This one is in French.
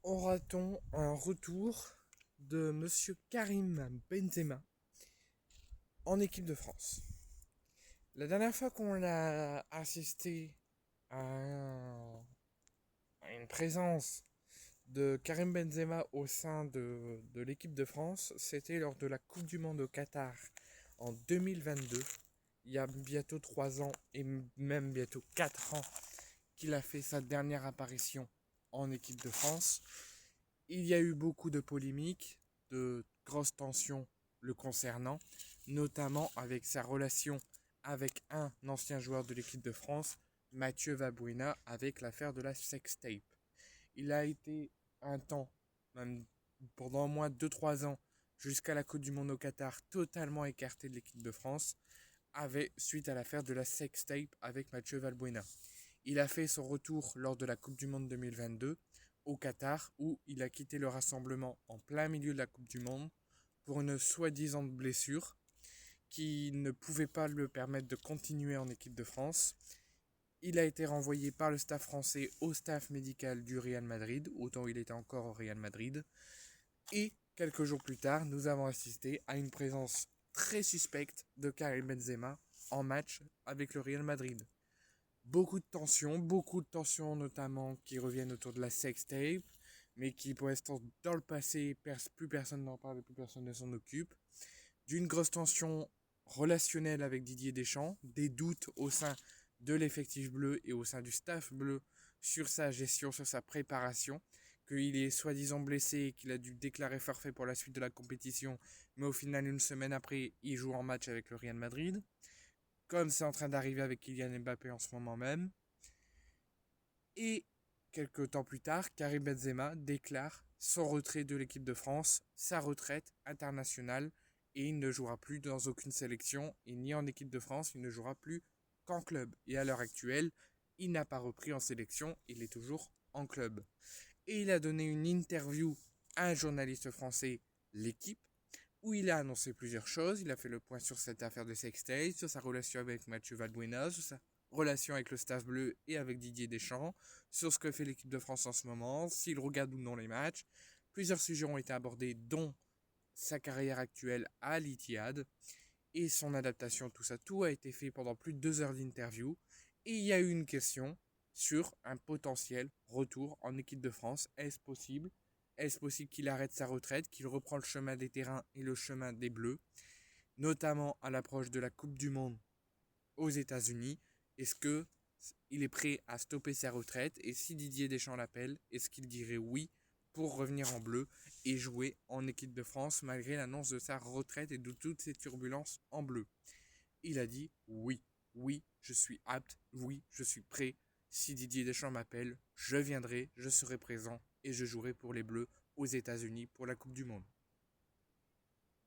Aura-t-on un retour de Monsieur Karim Benzema en équipe de France? La dernière fois qu'on a assisté à une présence de Karim Benzema au sein de l'équipe de France, c'était lors de la Coupe du Monde au Qatar en 2022. Il y a bientôt 3 ans et même bientôt 4 ans qu'il a fait sa dernière apparition en équipe de France. Il y a eu beaucoup de polémiques, de grosses tensions le concernant, notamment avec sa relation avec un ancien joueur de l'équipe de France, Mathieu Valbuena, avec l'affaire de la sextape. Il a été un temps, même pendant au moins 2-3 ans, jusqu'à la Coupe du Monde au Qatar, totalement écarté de l'équipe de France, suite à l'affaire de la sextape avec Mathieu Valbuena. Il a fait son retour lors de la Coupe du Monde 2022 au Qatar, où il a quitté le rassemblement en plein milieu de la Coupe du Monde pour une soi-disant blessure qui ne pouvait pas lui permettre de continuer en équipe de France. Il a été renvoyé par le staff français au staff médical du Real Madrid, autant il était encore au Real Madrid. Et quelques jours plus tard, nous avons assisté à une présence très suspecte de Karim Benzema en match avec le Real Madrid. Beaucoup de tensions notamment qui reviennent autour de la sextape, mais qui pour l'instant dans le passé, plus personne n'en parle, plus personne ne s'en occupe. D'une grosse tension relationnelle avec Didier Deschamps, des doutes au sein de l'effectif bleu et au sein du staff bleu sur sa gestion, sur sa préparation, qu'il est soi-disant blessé et qu'il a dû déclarer forfait pour la suite de la compétition, mais au final, une semaine après, il joue en match avec le Real Madrid, comme c'est en train d'arriver avec Kylian Mbappé en ce moment même. Et quelques temps plus tard, Karim Benzema déclare son retrait de l'équipe de France, sa retraite internationale, et il ne jouera plus dans aucune sélection, et ni en équipe de France, il ne jouera plus qu'en club. Et à l'heure actuelle, il n'a pas repris en sélection, il est toujours en club. Et il a donné une interview à un journaliste français, L'équipe, où il a annoncé plusieurs choses. Il a fait le point sur cette affaire de sextape, sur sa relation avec Mathieu Valbuena, sur sa relation avec le staff bleu et avec Didier Deschamps, sur ce que fait l'équipe de France en ce moment, s'il regarde ou non les matchs. Plusieurs sujets ont été abordés, dont sa carrière actuelle à l'Etihad et son adaptation, tout ça. Tout a été fait pendant plus de 2 heures d'interview. Et il y a eu une question sur un potentiel retour en équipe de France. Est-ce possible? Est-ce possible qu'il arrête sa retraite, qu'il reprend le chemin des terrains et le chemin des Bleus, notamment à l'approche de la Coupe du Monde aux États-Unis? Est-ce que il est prêt à stopper sa retraite? Et si Didier Deschamps l'appelle, est-ce qu'il dirait oui pour revenir en bleu et jouer en équipe de France malgré l'annonce de sa retraite et de toutes ces turbulences en bleu? Il a dit oui, oui, je suis apte, oui, je suis prêt. Si Didier Deschamps m'appelle, je viendrai, je serai présent et je jouerai pour les Bleus aux États-Unis pour la Coupe du Monde.